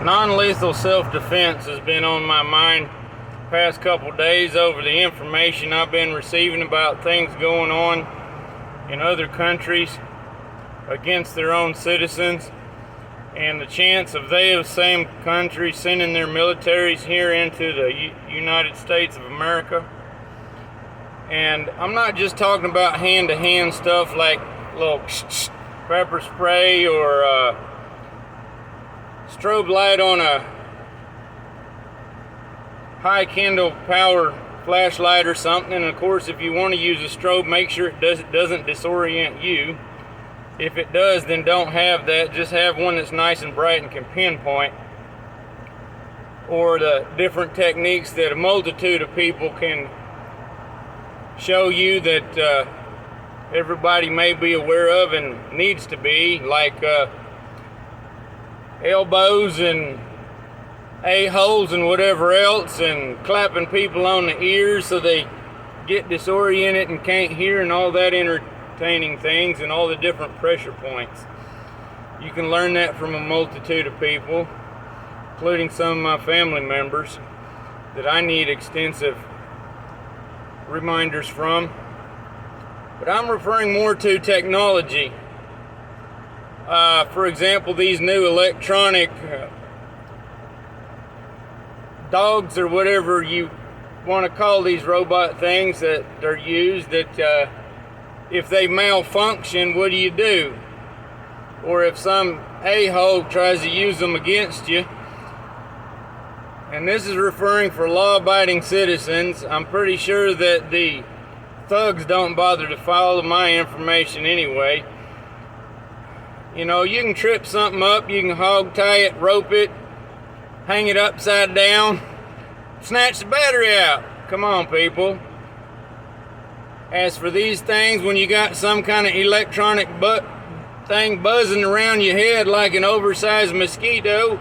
Non-lethal self-defense has been on my mind past couple days over the information I've been receiving about things going on in other countries against their own citizens, and the chance of those same countries sending their militaries here into the United States of America. And I'm not just talking about hand-to-hand stuff like little pepper spray or strobe light on a high Kindle power flashlight or something. And of course, if you want to use a strobe, make sure it doesn't disorient you. If it does, then don't have that. Just have one that's nice and bright and can pinpoint. Or the different techniques that a multitude of people can show you that everybody may be aware of and needs to be, like elbows and a-holes and whatever else, and clapping people on the ears so they get disoriented and can't hear, and all that entertaining things, and all the different pressure points. You can learn that from a multitude of people, including some of my family members that I need extensive reminders from. But I'm referring more to technology. For example, these new electronic dogs, or whatever you want to call these robot things that are used, that if they malfunction, what do you do? Or if some a-hole tries to use them against you. And this is referring for law-abiding citizens. I'm pretty sure that the thugs don't bother to follow my information anyway. You know, you can trip something up, you can hog tie it, rope it, hang it upside down, snatch the battery out. Come on, people. As for these things, when you got some kind of electronic thing buzzing around your head like an oversized mosquito,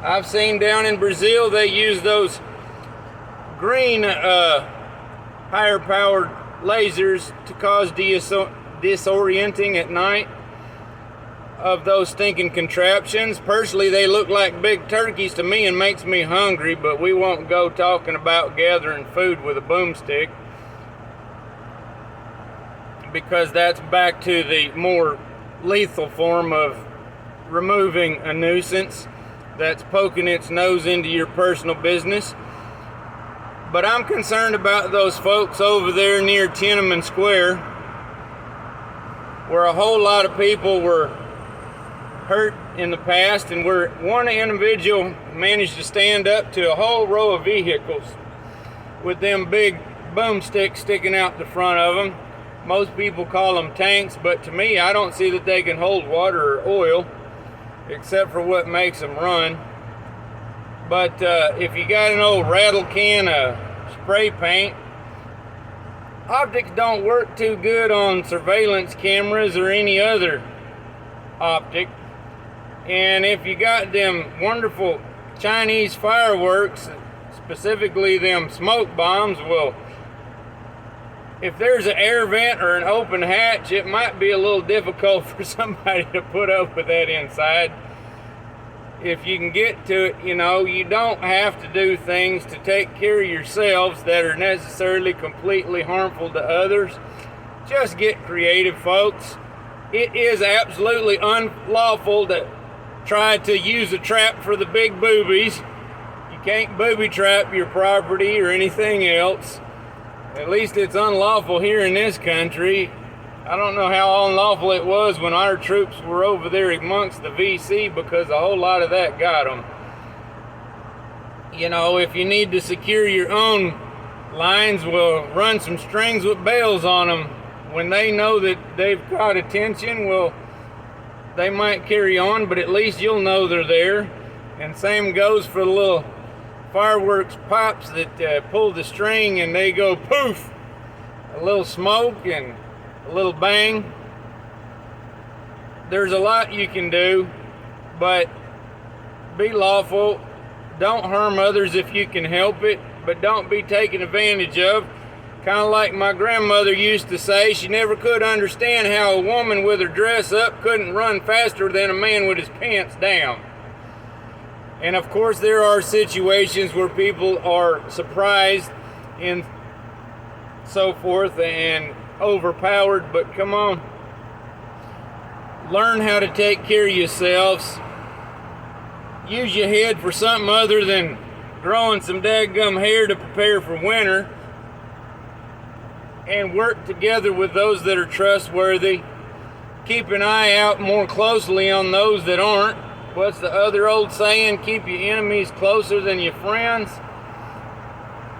I've seen down in Brazil they use those green higher powered lasers to cause disorienting at night of those stinking contraptions. Personally, they look like big turkeys to me and makes me hungry, but we won't go talking about gathering food with a boomstick, because that's back to the more lethal form of removing a nuisance that's poking its nose into your personal business. But I'm concerned about those folks over there near Tiananmen Square, where a whole lot of people were hurt in the past, and where one individual managed to stand up to a whole row of vehicles with them big boomsticks sticking out the front of them. Most people call them tanks, but to me, I don't see that they can hold water or oil, except for what makes them run. But if you got an old rattle can of spray paint, optics don't work too good on surveillance cameras or any other optic. And if you got them wonderful Chinese fireworks, specifically them smoke bombs, well, if there's an air vent or an open hatch, it might be a little difficult for somebody to put up with that inside. If you can get to it, you know, you don't have to do things to take care of yourselves that are necessarily completely harmful to others. Just get creative, folks. It is absolutely unlawful to try to use a trap for the big boobies. You can't booby trap your property or anything else. At least it's unlawful here in this country. I don't know how unlawful it was when our troops were over there amongst the VC, because a whole lot of that got them. You know, if you need to secure your own lines, well, run some strings with bells on them. When they know that they've caught attention, well, they might carry on, but at least you'll know they're there. And same goes for the little fireworks pops that pull the string and they go poof, a little smoke and a little bang. There's a lot you can do, but be lawful. Don't harm others if you can help it, but don't be taken advantage of. Kind of like my grandmother used to say, she never could understand how a woman with her dress up couldn't run faster than a man with his pants down. And of course there are situations where people are surprised and so forth and overpowered, but come on. Learn how to take care of yourselves. Use your head for something other than growing some dadgum hair to prepare for winter. And work together with those that are trustworthy. Keep an eye out more closely on those that aren't. What's the other old saying? Keep your enemies closer than your friends.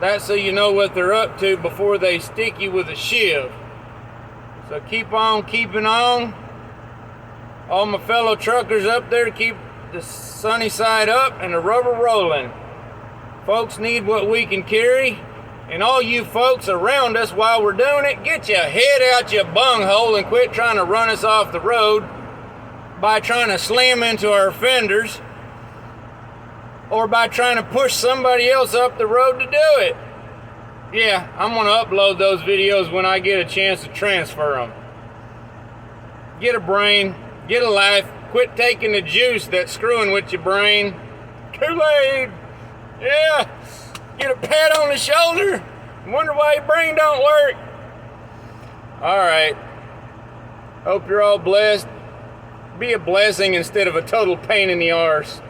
That's so you know what they're up to before they stick you with a shiv. So keep on keeping on. All my fellow truckers up there, keep the sunny side up and the rubber rolling. Folks need what we can carry. And all you folks around us while we're doing it, get your head out your bunghole and quit trying to run us off the road by trying to slam into our fenders or by trying to push somebody else up the road to do it. Yeah, I'm going to upload those videos when I get a chance to transfer them. Get a brain, get a life, quit taking the juice that's screwing with your brain. Kool-Aid! Yeah! Get a pat on the shoulder. Wonder why your brain don't work. All right. Hope you're all blessed. Be a blessing instead of a total pain in the arse.